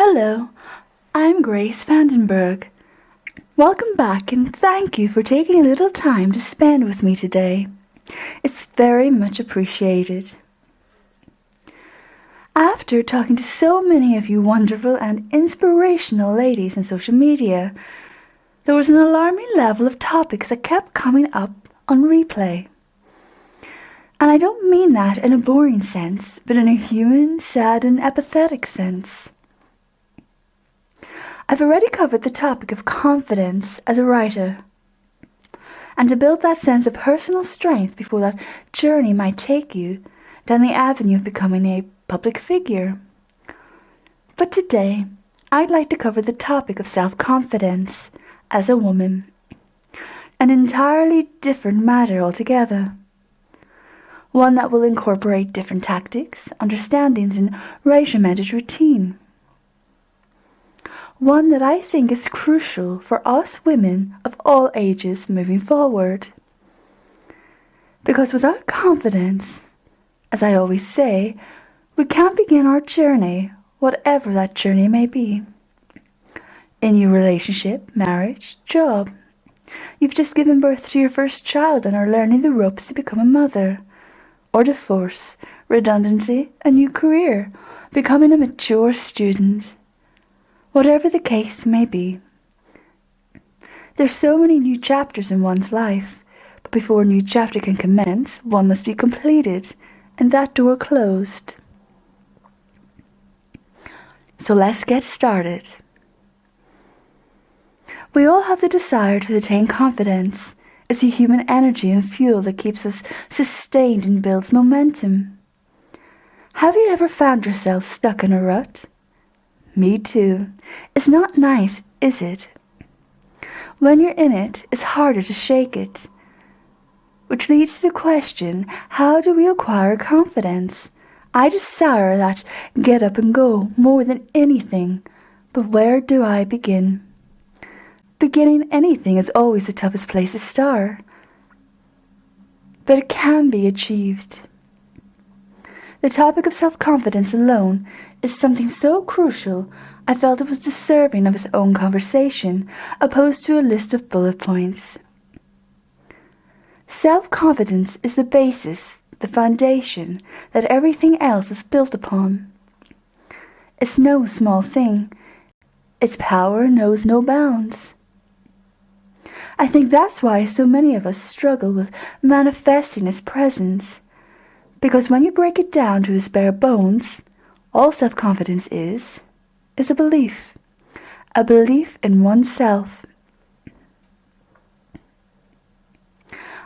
Hello, I'm Grace XXX. Welcome back and thank you for taking a little time to spend with me today. It's very much appreciated. After talking to so many of you wonderful and inspirational ladies on social media, there was an alarming level of topics that kept coming up on replay. And I don't mean that in a boring sense, but in a human, sad and apathetic sense. I've already covered the topic of confidence as a writer, and to build that sense of personal strength before that journey might take you down the avenue of becoming a public figure. But today, I'd like to cover the topic of self-confidence as a woman, an entirely different matter altogether. One that will incorporate different tactics, understandings, and regimented routine. One that I think is crucial for us women of all ages moving forward. Because without confidence, as I always say, we can't begin our journey, whatever that journey may be. In your relationship, marriage, job. You've just given birth to your first child and are learning the ropes to become a mother. Or divorce, redundancy, a new career, becoming a mature student. Whatever the case may be. There's so many new chapters in one's life, but before a new chapter can commence, one must be completed, and that door closed. So let's get started. We all have the desire to attain confidence. It's a human energy and fuel that keeps us sustained and builds momentum. Have you ever found yourself stuck in a rut? Me too. It's not nice, is it? When you're in it, it's harder to shake it. Which leads to the question, how do we acquire confidence? I desire that get up and go more than anything, but where do I begin? Beginning anything is always the toughest place to start, but it can be achieved. The topic of self-confidence alone is something so crucial, I felt it was deserving of its own conversation, opposed to a list of bullet points. Self-confidence is the basis, the foundation that everything else is built upon. It's no small thing. Its power knows no bounds. I think that's why so many of us struggle with manifesting its presence. Because when you break it down to its bare bones, all self-confidence is a belief. A belief in oneself.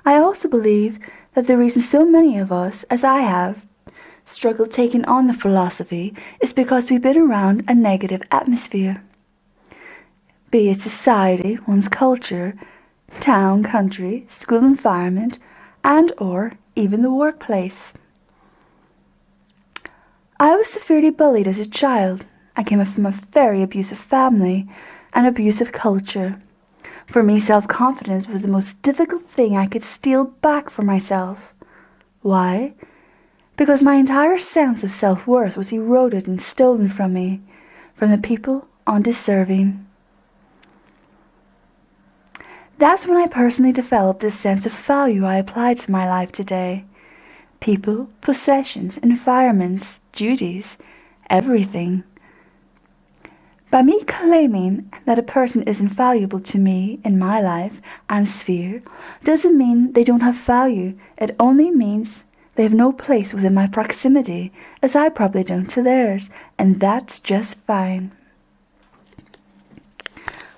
I also believe that the reason so many of us, as I have, struggle taking on the philosophy is because we've been around a negative atmosphere. Be it society, one's culture, town, country, school environment, and or even the workplace. I was severely bullied as a child. I came from a very abusive family and abusive culture. For me, self-confidence was the most difficult thing I could steal back for myself. Why? Because my entire sense of self-worth was eroded and stolen from me, from the people undeserving. That's when I personally developed this sense of value I applied to my life today. People, possessions, environments, duties, everything. By me claiming that a person is invaluable to me in my life and sphere doesn't mean they don't have value. It only means they have no place within my proximity, as I probably don't to theirs, and that's just fine.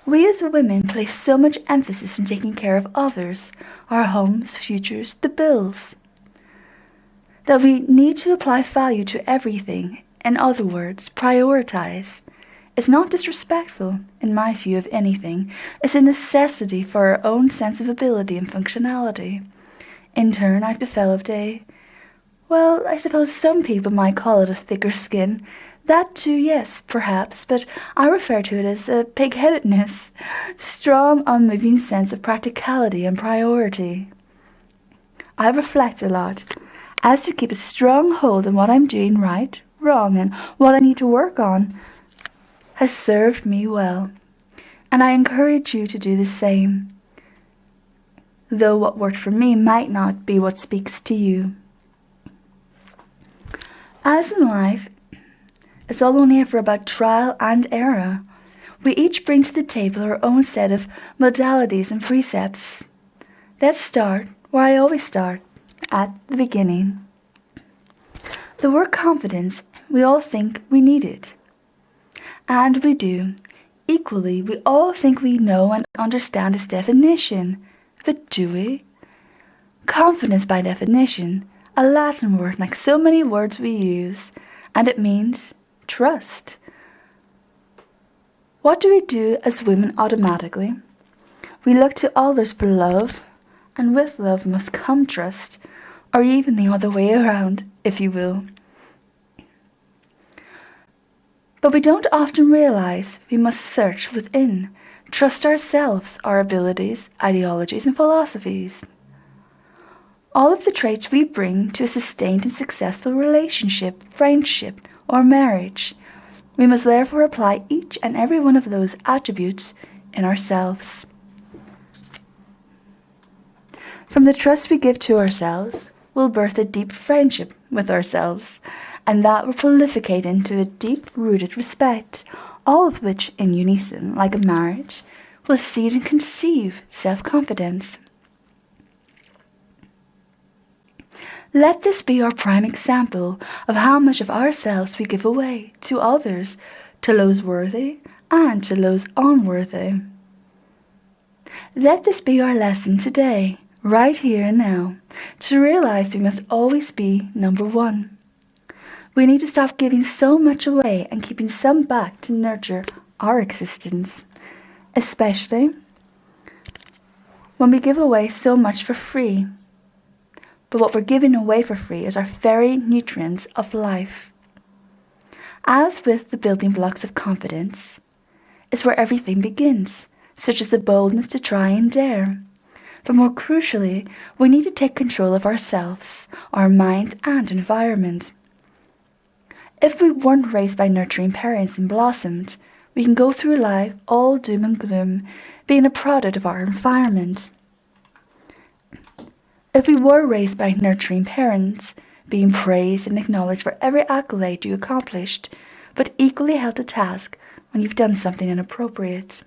We as women place so much emphasis in taking care of others, our homes, futures, the bills, that we need to apply value to everything. In other words, prioritize. It's not disrespectful, in my view of anything. It's a necessity for our own sense of ability and functionality. In turn, I've developed I suppose some people might call it a thicker skin. That too, yes, perhaps, but I refer to it as a pig-headedness, strong, unmoving sense of practicality and priority. I reflect a lot, as to keep a strong hold on what I'm doing right, wrong, and what I need to work on. has served me well, and I encourage you to do the same, though what worked for me might not be what speaks to you. As in life, it's all only ever about trial and error. We each bring to the table our own set of modalities and precepts. Let's start where I always start, at the beginning. The word confidence, we all think we need it. And we do. Equally, we all think we know and understand its definition. But do we? Confidence, by definition, a Latin word like so many words we use, and it means trust. What do we do as women automatically? We look to others for love, and with love must come trust, or even the other way around, if you will. But we don't often realize we must search within, trust ourselves, our abilities, ideologies, and philosophies. All of the traits we bring to a sustained and successful relationship, friendship, or marriage. We must therefore apply each and every one of those attributes in ourselves. From the trust we give to ourselves, we'll birth a deep friendship with ourselves, and that will proliferate into a deep-rooted respect, all of which, in unison, like a marriage, will seed and conceive self-confidence. Let this be our prime example of how much of ourselves we give away to others, to those worthy and to those unworthy. Let this be our lesson today, right here and now, to realize we must always be number one. We need to stop giving so much away and keeping some back to nurture our existence, especially when we give away so much for free. But what we're giving away for free is our very nutrients of life. As with the building blocks of confidence, it's where everything begins, such as the boldness to try and dare. But more crucially, we need to take control of ourselves, our minds and environment. If we weren't raised by nurturing parents and blossomed, we can go through life all doom and gloom, being a product of our environment. If we were raised by nurturing parents, being praised and acknowledged for every accolade you accomplished, but equally held to task when you've done something inappropriate.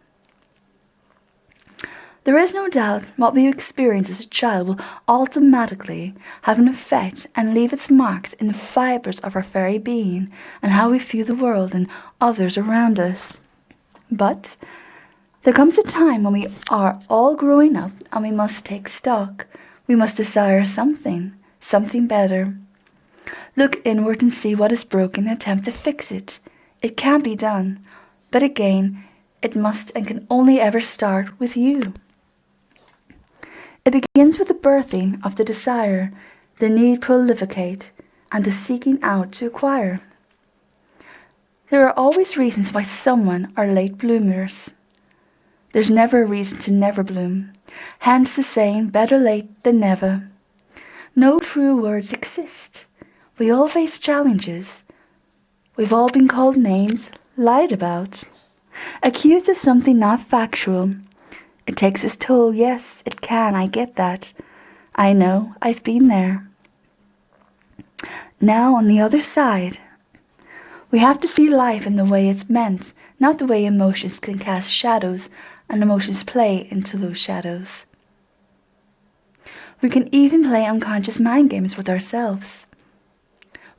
There is no doubt what we experience as a child will automatically have an effect and leave its marks in the fibres of our very being and how we view the world and others around us. But there comes a time when we are all growing up and we must take stock. We must desire something better. Look inward and see what is broken and attempt to fix it. It can be done, but again, it must and can only ever start with you. It begins with the birthing of the desire, the need proliferate, and the seeking out to acquire. There are always reasons why someone are late bloomers. There's never a reason to never bloom. Hence the saying, better late than never. No true words exist. We all face challenges. We've all been called names, lied about, accused of something not factual. It takes its toll, yes, it can, I get that. I know, I've been there. Now on the other side, we have to see life in the way it's meant, not the way emotions can cast shadows and emotions play into those shadows. We can even play unconscious mind games with ourselves.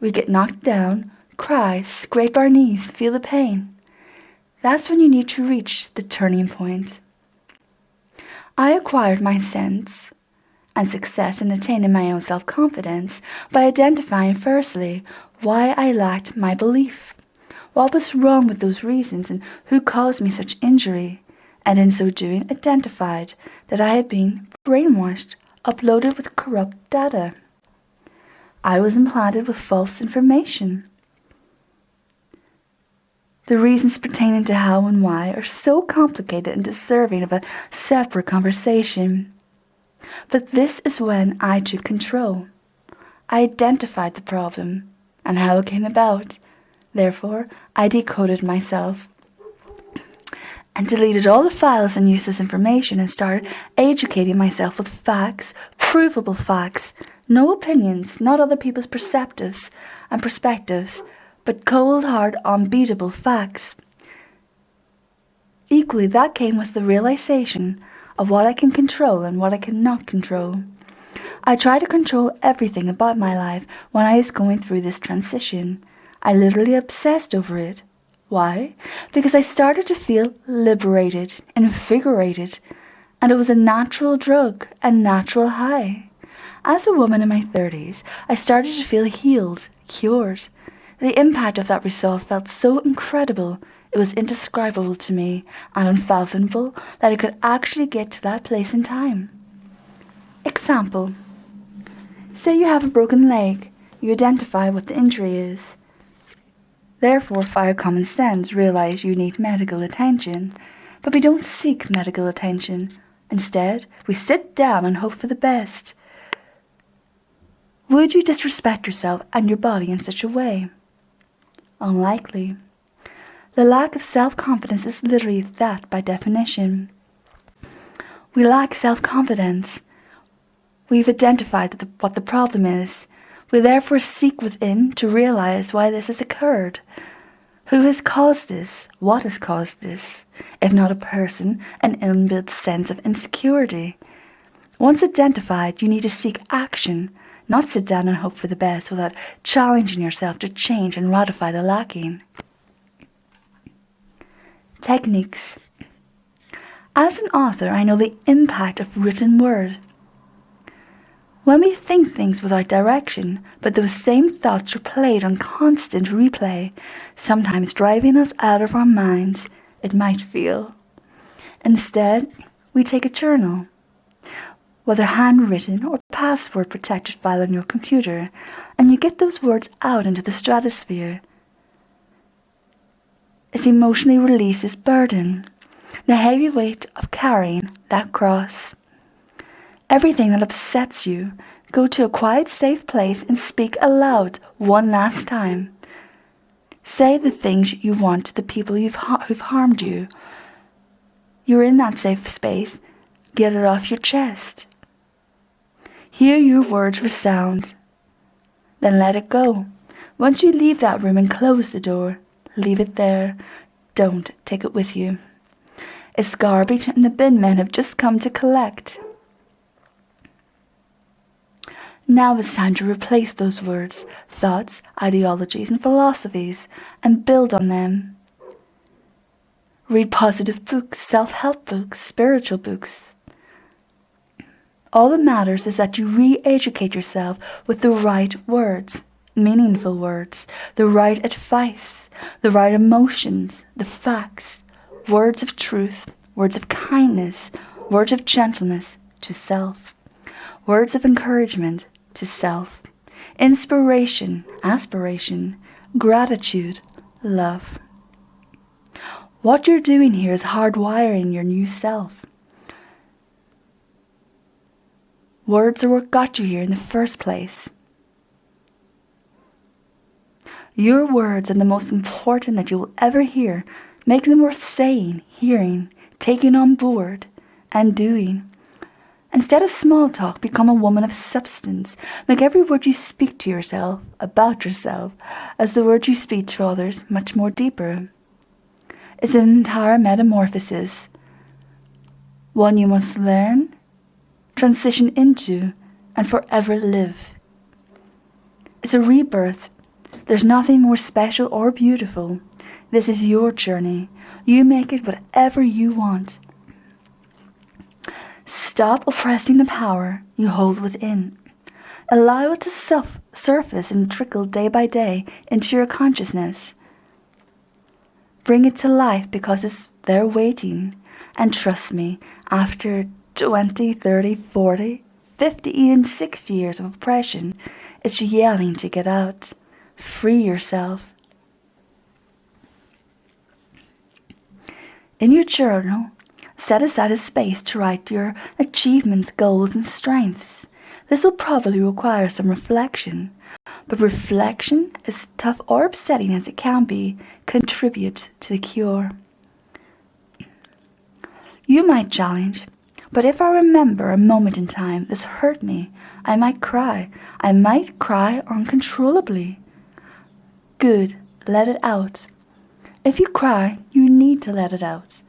We get knocked down, cry, scrape our knees, feel the pain. That's when you need to reach the turning point. I acquired my sense and success in attaining my own self-confidence by identifying firstly why I lacked my belief, what was wrong with those reasons and who caused me such injury, and in so doing identified that I had been brainwashed, uploaded with corrupt data. I was implanted with false information. The reasons pertaining to how and why are so complicated and deserving of a separate conversation. But this is when I took control. I identified the problem and how it came about. Therefore, I decoded myself. and deleted all the files and useless information and started educating myself with facts, provable facts, no opinions, not other people's perspectives and perspectives, but cold, hard, unbeatable facts. Equally, that came with the realization of what I can control and what I cannot control. I tried to control everything about my life when I was going through this transition. I literally obsessed over it. Why? Because I started to feel liberated, invigorated, and it was a natural drug, a natural high. As a woman in my 30s, I started to feel healed, cured. The impact of that resolve felt so incredible, it was indescribable to me and unfathomable that I could actually get to that place in time. Example. Say you have a broken leg. You identify what the injury is. Therefore, via common sense, realize you need medical attention. But we don't seek medical attention. Instead, we sit down and hope for the best. Would you disrespect yourself and your body in such a way? Unlikely. The lack of self-confidence is literally that by definition. We lack self-confidence. We've identified what the problem is. We therefore seek within to realize why this has occurred. Who has caused this? What has caused this? If not a person, an inbuilt sense of insecurity. Once identified, you need to seek action, not sit down and hope for the best without challenging yourself to change and ratify the lacking. Techniques. As an author, I know the impact of written word. When we think things without direction, but those same thoughts are played on constant replay, sometimes driving us out of our minds, it might feel. Instead, we take a journal, whether handwritten or password-protected file on your computer, and you get those words out into the stratosphere. It emotionally releases burden, the heavy weight of carrying that cross. Everything that upsets you, go to a quiet, safe place and speak aloud one last time. Say the things you want to the people who've harmed you. You're in that safe space. Get it off your chest. Hear your words resound. Then let it go. Once you leave that room and close the door, leave it there. Don't take it with you. It's garbage and the bin men have just come to collect. Now it's time to replace those words, thoughts, ideologies, and philosophies, and build on them. Read positive books, self-help books, spiritual books. All that matters is that you re-educate yourself with the right words, meaningful words, the right advice, the right emotions, the facts, words of truth, words of kindness, words of gentleness to self, words of encouragement to self, inspiration, aspiration, gratitude, love. What you're doing here is hardwiring your new self. Words are what got you here in the first place. Your words are the most important that you will ever hear. Make them worth saying, hearing, taking on board, and doing. Instead of small talk, become a woman of substance. Make every word you speak to yourself, about yourself, as the words you speak to others, much more deeper. It's an entire metamorphosis. One you must learn, transition into, and forever live. It's a rebirth. There's nothing more special or beautiful. This is your journey. You make it whatever you want. Stop oppressing the power you hold within. Allow it to surface and trickle day by day into your consciousness. Bring it to life because it's there waiting. And trust me, after 20, 30, 40, 50, even 60 years of oppression, it's yelling to get out. Free yourself. In your journal, set aside a space to write your achievements, goals, and strengths. This will probably require some reflection, but reflection, as tough or upsetting as it can be, contributes to the cure. You might challenge, but if I remember a moment in time that's hurt me, I might cry. I might cry uncontrollably. Good, let it out. If you cry, you need to let it out.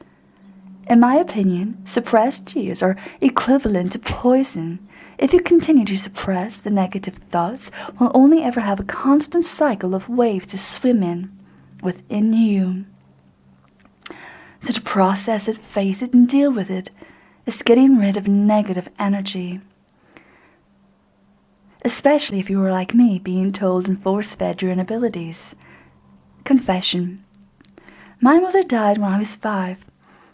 In my opinion, suppressed tears are equivalent to poison. If you continue to suppress, the negative thoughts will only ever have a constant cycle of waves to swim in within you. So to process it, face it, and deal with it is getting rid of negative energy. Especially if you were like me, being told and force-fed your inabilities. Confession. My mother died when I was 5.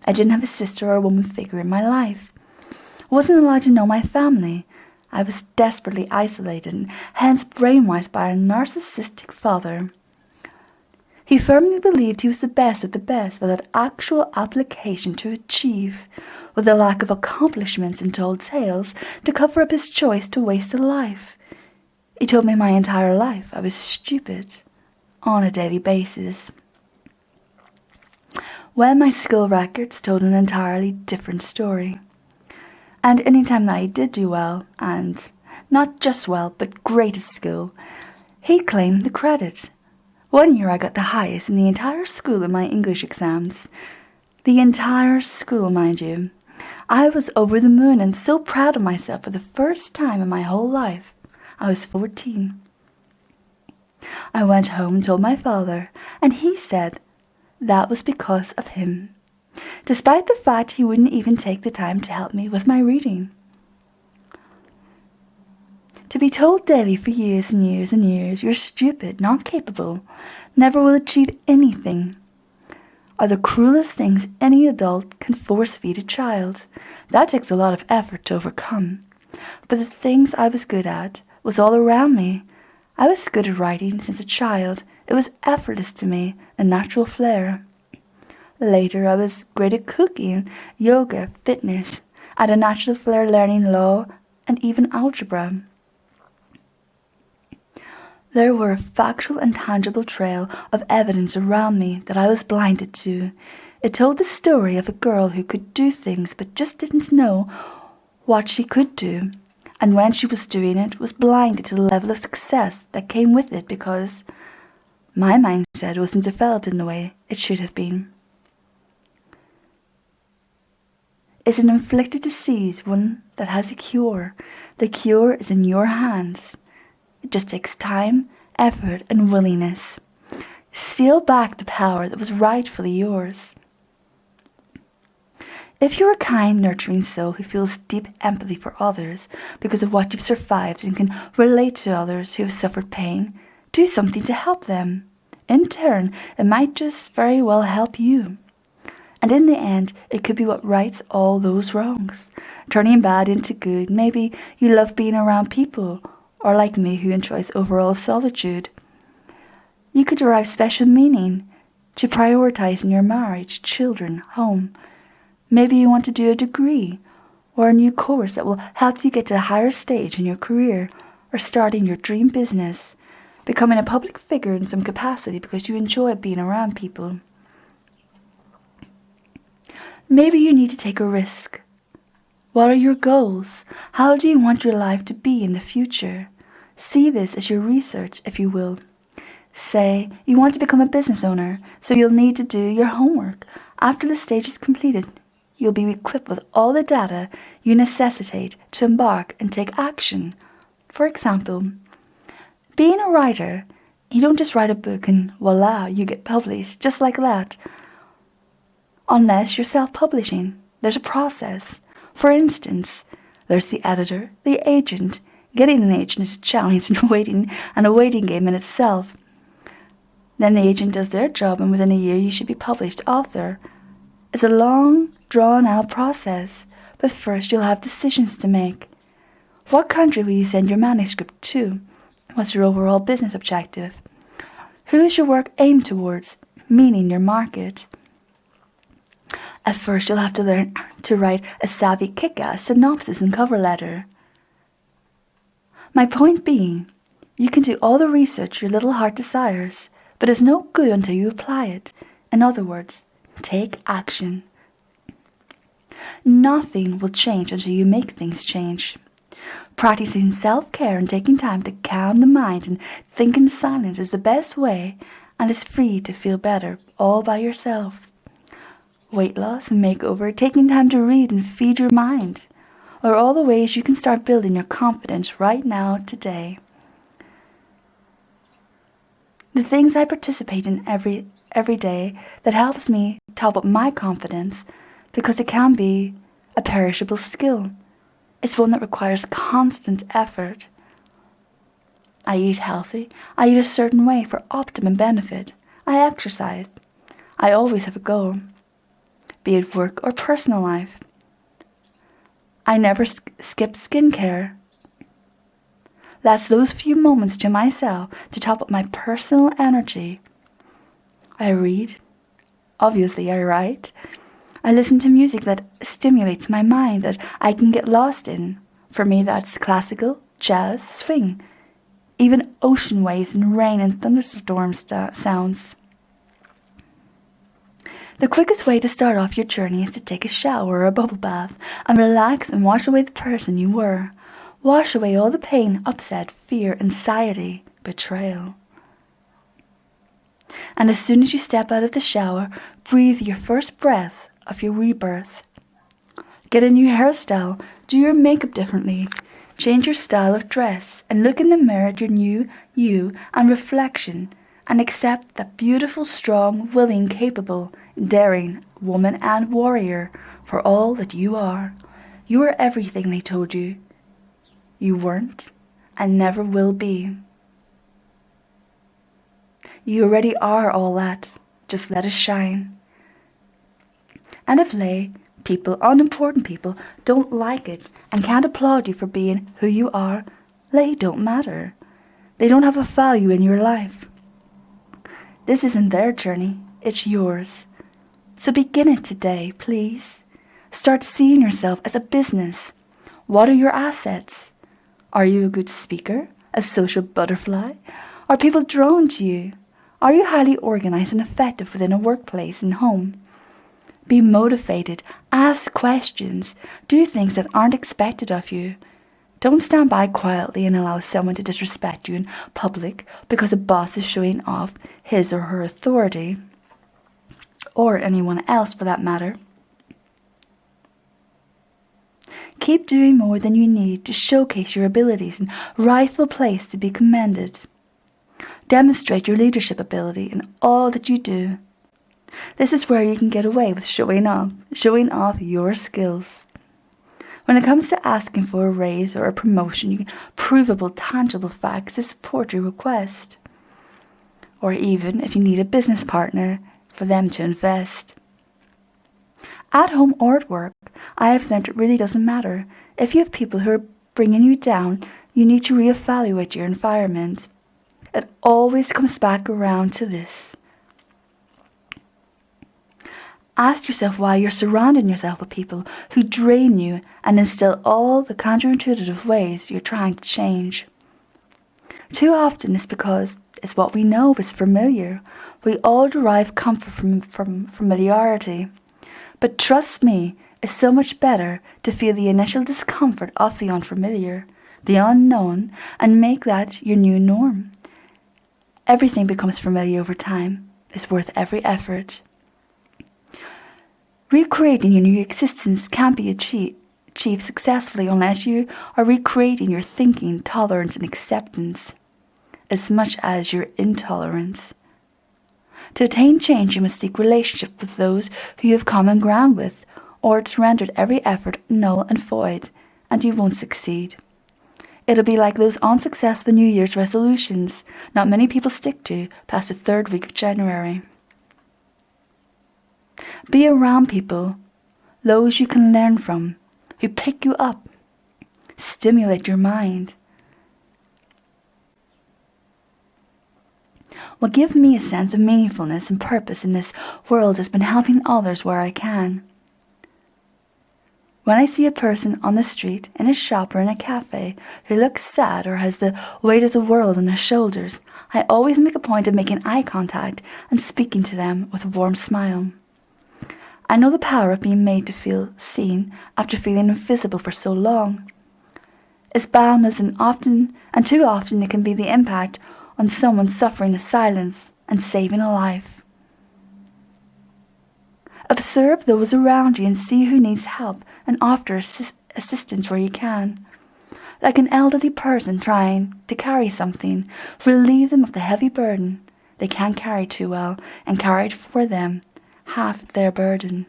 I didn't have a sister or a woman figure in my life. I wasn't allowed to know my family. I was desperately isolated and hence brainwashed by a narcissistic father. He firmly believed he was the best of the best without actual application to achieve, with a lack of accomplishments and told tales to cover up his choice to waste a life. He told me my entire life I was stupid, on a daily basis. When my school records told an entirely different story. And any time that I did do well, and not just well, but great at school, he claimed the credit. One year I got the highest in the entire school in my English exams. The entire school, mind you. I was over the moon and so proud of myself for the first time in my whole life. I was 14. I went home and told my father, and he said that was because of him, despite the fact he wouldn't even take the time to help me with my reading. To be told daily for years and years and years you're stupid, not capable, never will achieve anything, are the cruelest things any adult can force-feed a child. That takes a lot of effort to overcome. But the things I was good at was all around me. I was good at writing since a child. It was effortless to me, a natural flair. Later, I was great at cooking, yoga, fitness. I had a natural flair learning law and even algebra. There were a factual and tangible trail of evidence around me that I was blinded to. It told the story of a girl who could do things but just didn't know what she could do, and when she was doing it was blinded to the level of success that came with it because my mindset wasn't developed in the way it should have been. Is an inflicted disease one that has a cure? The cure is in your hands. It just takes time, effort, and willingness. Steal back the power that was rightfully yours. If you're a kind, nurturing soul who feels deep empathy for others because of what you've survived and can relate to others who have suffered pain, do something to help them. In turn, it might just very well help you. And in the end, it could be what rights all those wrongs, turning bad into good. Maybe you love being around people, or like me who enjoys overall solitude. You could derive special meaning to prioritizing your marriage, children, home. Maybe you want to do a degree or a new course that will help you get to a higher stage in your career, or starting your dream business, becoming a public figure in some capacity because you enjoy being around people. Maybe you need to take a risk. What are your goals? How do you want your life to be in the future? See this as your research, if you will. Say you want to become a business owner, so you'll need to do your homework. After the stage is completed, you'll be equipped with all the data you necessitate to embark and take action. For example, being a writer, you don't just write a book and voila, you get published, just like that. Unless you're self-publishing, there's a process. For instance, there's the editor, the agent. Getting an agent is a challenge and a waiting game in itself. Then the agent does their job, and within a year you should be published author. It's a long, drawn-out process, but first you'll have decisions to make. What country will you send your manuscript to? What's your overall business objective? Who is your work aimed towards, meaning your market? At first, you'll have to learn to write a savvy kick-ass synopsis and cover letter. My point being, you can do all the research your little heart desires, but it's no good until you apply it. In other words, take action. Nothing will change until you make things change. Practicing self-care and taking time to calm the mind and think in silence is the best way and is free to feel better all by yourself. Weight loss and makeover, taking time to read and feed your mind, are all the ways you can start building your confidence right now, today. The things I participate in every day that helps me top up my confidence, because it can be a perishable skill. It's one that requires constant effort. I eat healthy. I eat a certain way for optimum benefit. I exercise. I always have a goal, be it work or personal life. I never skip skincare. That's those few moments to myself to top up my personal energy. I read. Obviously, I write. I listen to music that stimulates my mind, that I can get lost in. For me, that's classical, jazz, swing, even ocean waves and rain and thunderstorm sounds. The quickest way to start off your journey is to take a shower or a bubble bath and relax and wash away the person you were. Wash away all the pain, upset, fear, anxiety, betrayal. And as soon as you step out of the shower, breathe your first breath of your rebirth. Get a new hairstyle, do your makeup differently, change your style of dress, and look in the mirror at your new you and reflection, and accept that beautiful, strong, willing, capable, daring woman and warrior for all that you are. You are everything they told you you weren't and never will be. You already are all that. Just let it shine. And if unimportant people, don't like it and can't applaud you for being who you are, they don't matter. They don't have a value in your life. This isn't their journey, it's yours. So begin it today, please. Start seeing yourself as a business. What are your assets? Are you a good speaker? A social butterfly? Are people drawn to you? Are you highly organized and effective within a workplace and home? Be motivated, ask questions, do things that aren't expected of you. Don't stand by quietly and allow someone to disrespect you in public because a boss is showing off his or her authority, or anyone else for that matter. Keep doing more than you need to showcase your abilities and rightful place to be commended. Demonstrate your leadership ability in all that you do. This is where you can get away with showing off your skills. When it comes to asking for a raise or a promotion, you can provable, tangible facts to support your request. Or even if you need a business partner, for them to invest. At home or at work, I have learned it really doesn't matter. If you have people who are bringing you down, you need to reevaluate your environment. It always comes back around to this. Ask yourself why you're surrounding yourself with people who drain you and instill all the counterintuitive ways you're trying to change. Too often it's because it's what we know is familiar. We all derive comfort from familiarity. But trust me, it's so much better to feel the initial discomfort of the unfamiliar, the unknown, and make that your new norm. Everything becomes familiar over time. It's worth every effort. Recreating your new existence can't be achieved successfully unless you are recreating your thinking, tolerance, and acceptance, as much as your intolerance. To attain change, you must seek relationship with those who you have common ground with, or it's rendered every effort null and void, and you won't succeed. It'll be like those unsuccessful New Year's resolutions not many people stick to past the third week of January. Be around people, those you can learn from, who pick you up, stimulate your mind. What gives me a sense of meaningfulness and purpose in this world has been helping others where I can. When I see a person on the street, in a shop or in a cafe who looks sad or has the weight of the world on their shoulders, I always make a point of making eye contact and speaking to them with a warm smile. I know the power of being made to feel seen after feeling invisible for so long. It's boundless and too often it can be the impact on someone suffering in silence and saving a life. Observe those around you and see who needs help and offer assistance where you can. Like an elderly person trying to carry something, relieve them of the heavy burden they can't carry too well and carry for them half their burden.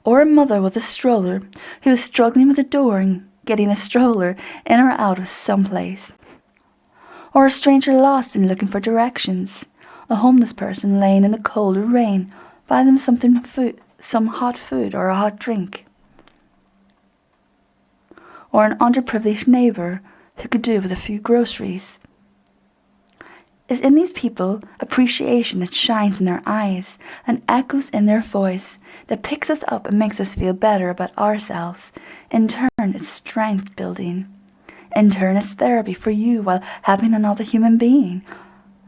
Or a mother with a stroller who is struggling with a door and getting a stroller in or out of some place. Or a stranger lost and looking for directions. A homeless person laying in the cold or rain, buy them some hot food or a hot drink. Or an underprivileged neighbour who could do with a few groceries. It's in these people appreciation that shines in their eyes and echoes in their voice that picks us up and makes us feel better about ourselves. In turn, it's strength building. In turn, it's therapy for you while helping another human being.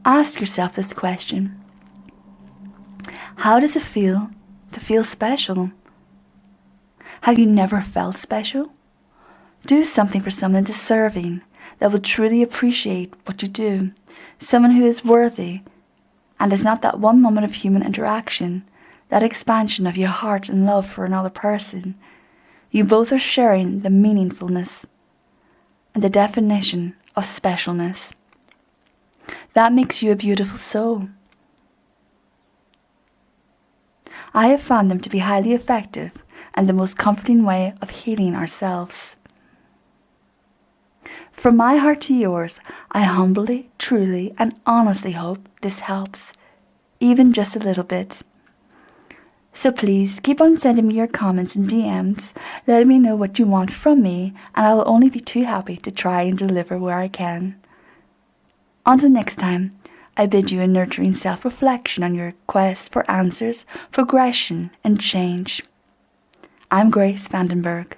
Ask yourself this question. How does it feel to feel special? Have you never felt special? Do something for someone deserving that will truly appreciate what you do. Someone who is worthy and is not that one moment of human interaction, that expansion of your heart and love for another person. You both are sharing the meaningfulness and the definition of specialness. That makes you a beautiful soul. I have found them to be highly effective and the most comforting way of healing ourselves. From my heart to yours, I humbly, truly, and honestly hope this helps, even just a little bit. So please keep on sending me your comments and DMs, letting me know what you want from me, and I will only be too happy to try and deliver where I can. Until next time, I bid you a nurturing self-reflection on your quest for answers, progression, and change. I'm Grace XXX.